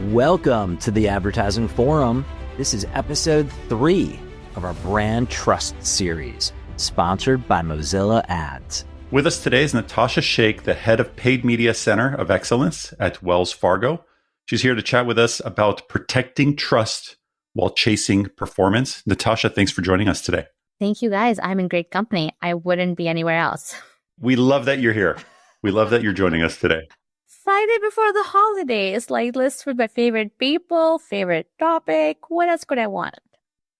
Welcome to the Advertising Forum. This is episode 3 of our Brand Trust series, sponsored by Mozilla Ads. With us today is Natasha Shaikh, the head of Paid Media Center of Excellence at Wells Fargo. She's here to chat with us about protecting trust while chasing performance. Natasha, thanks for joining us today. Thank you, guys. I'm in great company. I wouldn't be anywhere else. We love that you're here. We love that you're joining us today. Friday before the holidays, like list with my favorite people, favorite topic. What else could I want?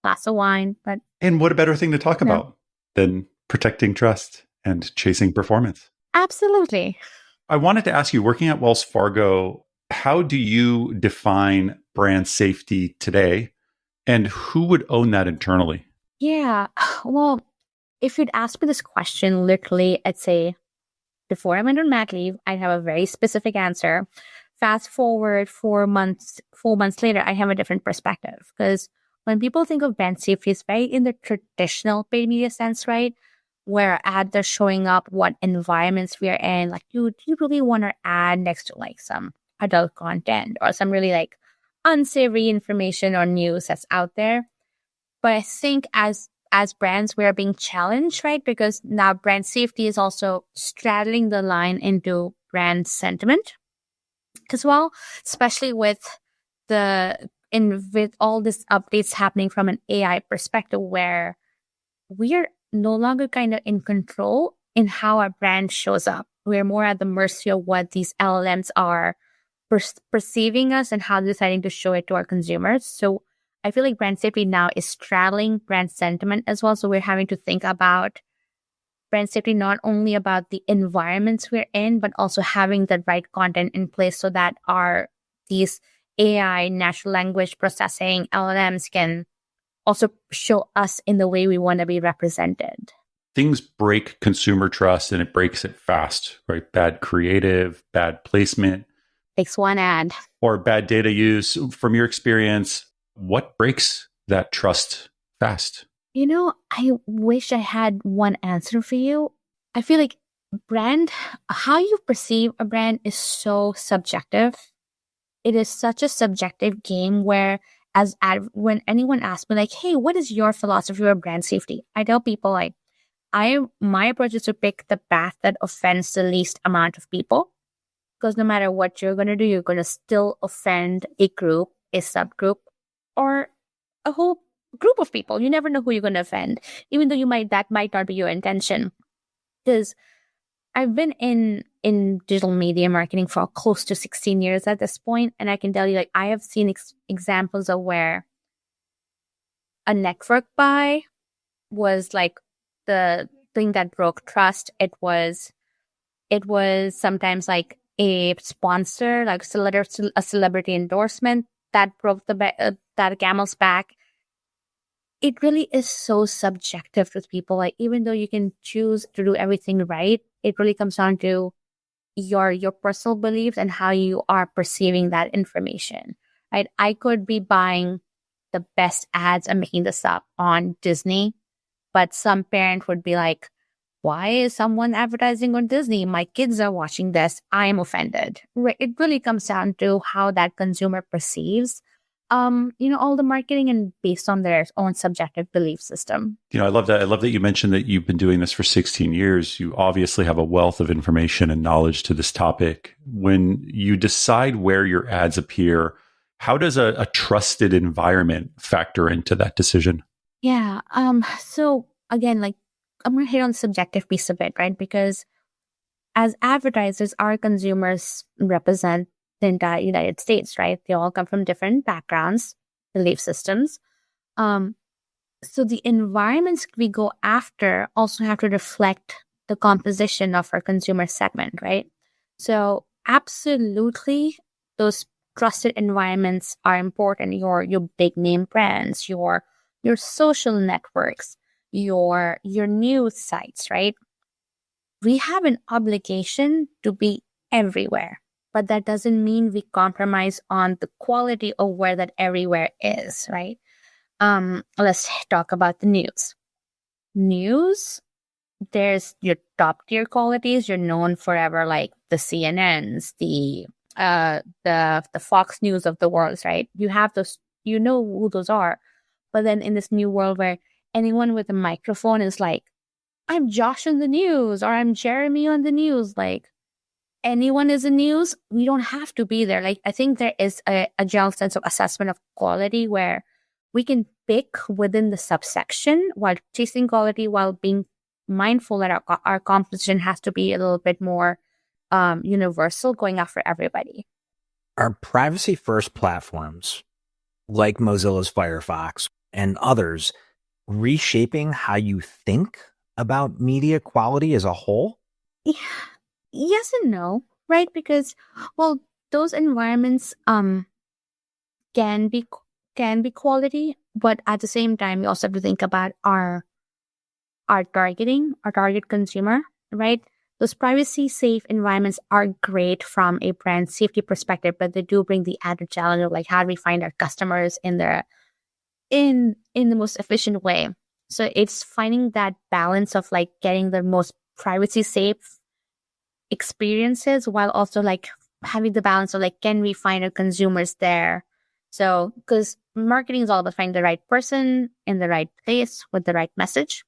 Glass of wine, but... And what a better thing to talk about than protecting trust and chasing performance. Absolutely. I wanted to ask you, working at Wells Fargo, how do you define brand safety today? And who would own that internally? Yeah. Well, if you'd ask me this question, literally, I'd say, before I went on mat leave, I'd have a very specific answer. Fast forward 4 months later, I have a different perspective. Because when people think of brand safety, it's very in the traditional paid media sense, right? Where ads are showing up, what environments we are in. Like, do you really want our ad next to like some adult content or some really like unsavory information or news that's out there? But I think as brands, we are being challenged, right? Because now brand safety is also straddling the line into brand sentiment as well, especially with with all these updates happening from an AI perspective, where we are no longer kind of in control in how our brand shows up. We're more at the mercy of what these LLMs are perceiving us and how they're deciding to show it to our consumers. So I feel like brand safety now is straddling brand sentiment as well. So we're having to think about brand safety not only about the environments we're in, but also having the right content in place so that these AI, natural language processing LLMs can also show us in the way we want to be represented. Things break consumer trust and it breaks it fast, right? Bad creative, bad placement. Takes one ad. Or bad data use. From your experience, what breaks that trust fast? I wish I had one answer for you. I feel like how you perceive a brand is so subjective. It is such a subjective game where when anyone asks me like, hey, what is your philosophy of brand safety? I tell people like, my approach is to pick the path that offends the least amount of people. Because no matter what you're going to do, you're going to still offend a group, a subgroup, or a whole group of people. You never know who you're going to offend, even though that might not be your intention. Because I've been in digital media marketing for close to 16 years at this point, and I can tell you, like, I have seen examples of where a network buy was like the thing that broke trust. It was sometimes like a sponsor, like a celebrity endorsement that broke that camel's back. It really is so subjective with people. Like, even though you can choose to do everything right, it really comes down to your personal beliefs and how you are perceiving that information, right? I could be buying the best ads, I'm making this up, on Disney, but some parent would be like, why is someone advertising on Disney? My kids are watching this. I am offended. It really comes down to how that consumer perceives, all the marketing and based on their own subjective belief system. I love that. I love that you mentioned that you've been doing this for 16 years. You obviously have a wealth of information and knowledge to this topic. When you decide where your ads appear, how does a trusted environment factor into that decision? Yeah. So again, like, I'm going to hit on the subjective piece of it, right? Because as advertisers, our consumers represent the entire United States, right? They all come from different backgrounds, belief systems. So the environments we go after also have to reflect the composition of our consumer segment, right? So absolutely, those trusted environments are important. Your big name brands, your social networks, your news sites, right? We have an obligation to be everywhere, but that doesn't mean we compromise on the quality of where that everywhere is, right? Let's talk about the news. News, there's your top tier qualities. You're known forever, like the CNNs, the the Fox News of the world, right? You have those, you know who those are. But then in this new world where anyone with a microphone is like, I'm Josh in the news, or I'm Jeremy on the news, like anyone is in news, we don't have to be there. Like I think there is a general sense of assessment of quality where we can pick within the subsection while chasing quality, while being mindful that our composition has to be a little bit more universal, going after everybody. Are privacy first platforms like Mozilla's Firefox and others reshaping how you think about media quality as a whole? Yeah. Yes and no, right? Because, well, those environments can be quality, but at the same time, we also have to think about our target consumer, right? Those privacy safe environments are great from a brand safety perspective, but they do bring the added challenge of like how do we find our customers in the most efficient way. So it's finding that balance of like getting the most privacy safe experiences while also like having the balance of like, can we find our consumers there? So because marketing is all about finding the right person in the right place with the right message.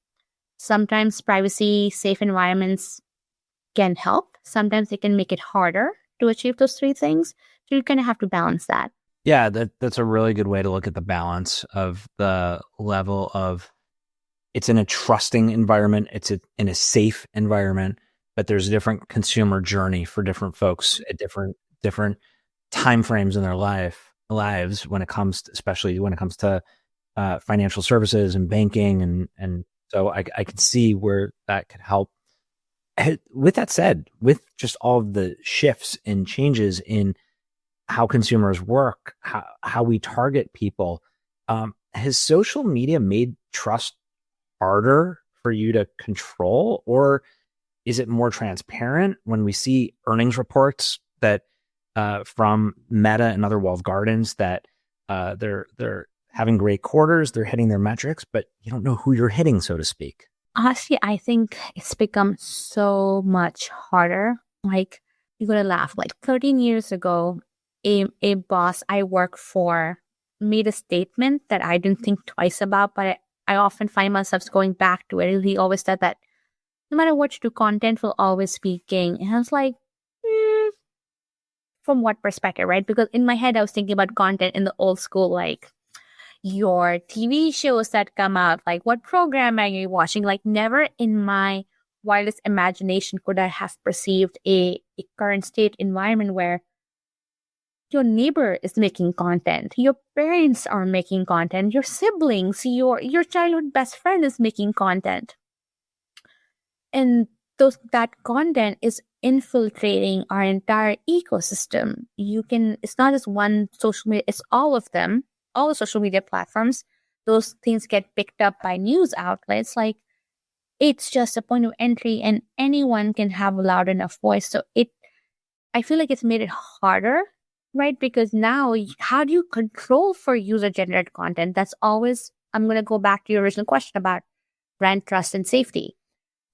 Sometimes privacy safe environments can help. Sometimes they can make it harder to achieve those three things. So you kind of have to balance that. Yeah, that's a really good way to look at the balance of the level of it's in a trusting environment, in a safe environment, but there's a different consumer journey for different folks at different time frames in their lives when it comes to, especially when it comes to financial services and banking and so I can see where that could help. With that said, with just all of the shifts and changes in how consumers work, how we target people, has social media made trust harder for you to control, or is it more transparent when we see earnings reports that from Meta and other walled gardens that they're having great quarters, they're hitting their metrics, but you don't know who you're hitting, so to speak? Honestly, I think it's become so much harder. Like, you're gonna laugh. Like 13 years ago, a boss I work for made a statement that I didn't think twice about, but I often find myself going back to it. He always said that no matter what you do, content will always be king. And I was like, from what perspective, right? Because in my head, I was thinking about content in the old school, like your TV shows that come out, like what program are you watching? Like never in my wildest imagination could I have perceived a current state environment where your neighbor is making content, your parents are making content, your siblings, your childhood best friend is making content. And that content is infiltrating our entire ecosystem. It's not just one social media, it's all of them, all the social media platforms. Those things get picked up by news outlets. Like it's just a point of entry and anyone can have a loud enough voice. So I feel like it's made it harder, right? Because now how do you control for user generated content? That's always, I'm going to go back to your original question about brand trust and safety.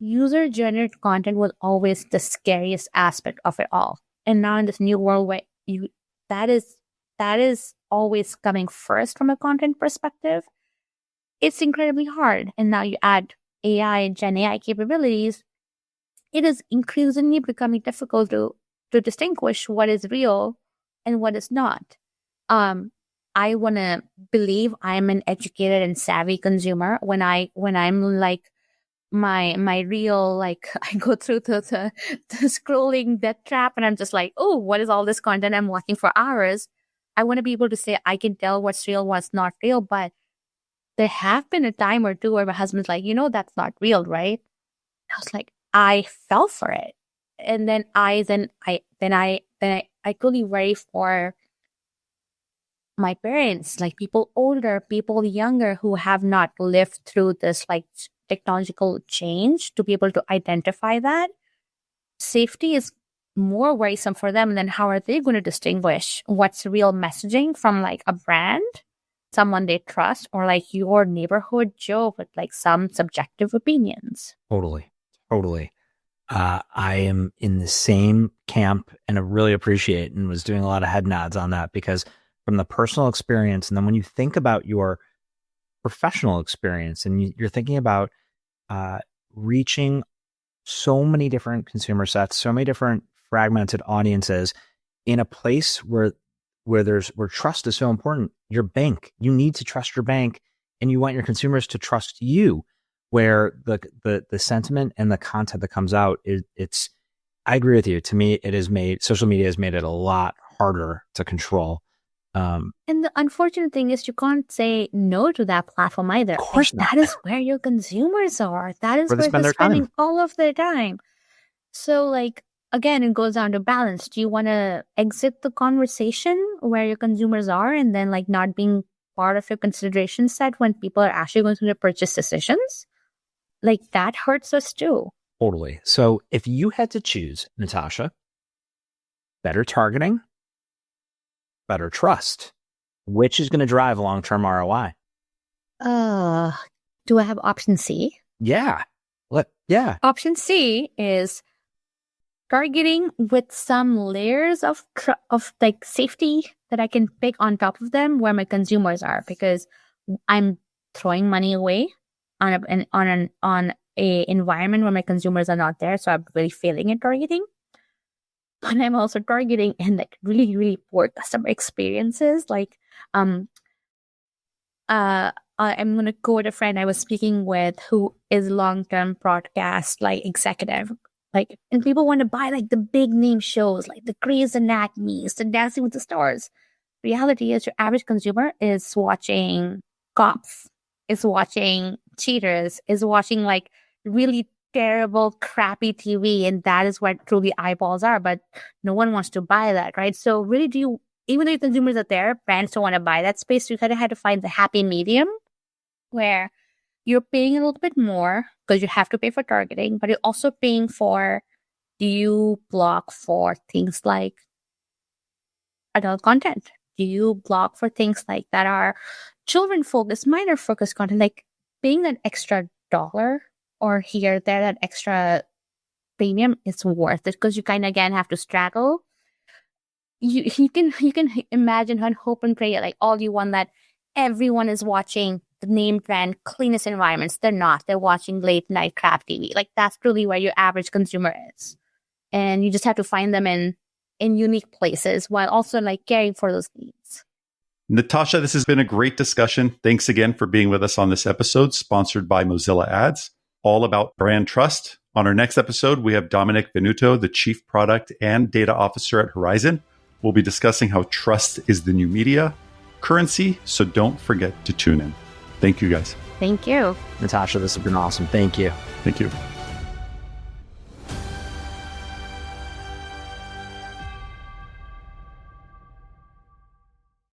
User generated content was always the scariest aspect of it all. And now in this new world where that is always coming first from a content perspective, it's incredibly hard. And now you add AI and GenAI capabilities, it is increasingly becoming difficult to distinguish what is real and what is not. I want to believe I'm an educated and savvy consumer when I'm like my real, like I go through the scrolling death trap and I'm just like, oh, what is all this content I'm watching for hours? I want to be able to say I can tell what's real, what's not real, but there have been a time or two where my husband's like, that's not real, right? I was like, I fell for it. And then I truly worry for my parents, like people older, people younger who have not lived through this like technological change to be able to identify that. Safety is more worrisome for them. And then how are they going to distinguish what's real messaging from like a brand, someone they trust, or like your neighborhood Joe with like some subjective opinions? Totally. I am in the same camp, and I really appreciate and was doing a lot of head nods on that, because from the personal experience, and then when you think about your professional experience and you're thinking about reaching so many different consumer sets, so many different fragmented audiences in a place where trust is so important. Your bank, you need to trust your bank, and you want your consumers to trust you. Where the sentiment and the content that comes out it's. I agree with you. To me, social media has made it a lot harder to control. And the unfortunate thing is you can't say no to that platform either. Of course not. That is where your consumers are. That is Where they where spend they're their time. spending all of their time. So again, it goes down to balance. Do you want to exit the conversation where your consumers are and then not being part of your consideration set when people are actually going through their purchase decisions? That hurts us too. Totally. So if you had to choose, Natasha, better targeting, better trust, which is going to drive long-term ROI? Do I have option C? Yeah. Yeah. Option C is targeting with some layers of safety that I can pick on top of them where my consumers are, because I'm throwing money away on a environment where my consumers are not there, so I'm really failing at targeting. But I'm also targeting in really, really poor customer experiences. I'm gonna quote a friend I was speaking with who is long-term broadcast executive. And people want to buy the big name shows, the Grey's Anatomy, the Dancing with the Stars. Reality is your average consumer is watching cops, is watching cheaters, is watching really terrible, crappy TV, and that is where truly eyeballs are. But no one wants to buy that, right? So really, even though your consumers are there, brands don't want to buy that space. So you kind of had to find the happy medium where you're paying a little bit more because you have to pay for targeting, but you're also paying for, do you block for things like adult content? Do you block for things that are children focused, minor focused content? Paying that extra dollar or here, there, that extra premium is worth it, because you kind of again have to straddle. You can imagine and hope and pray all you want that everyone is watching the name brand cleanest environments. They're not. They're watching late night crap TV. That's really where your average consumer is, and you just have to find them in unique places while also caring for those needs. Natasha, this has been a great discussion. Thanks again for being with us on this episode, sponsored by Mozilla Ads, all about brand trust. On our next episode, we have Dominic Venuto, the Chief Product and Data Officer at Horizon. We'll be discussing how trust is the new media currency, so don't forget to tune in. Thank you, guys. Thank you. Natasha, this has been awesome. Thank you. Thank you.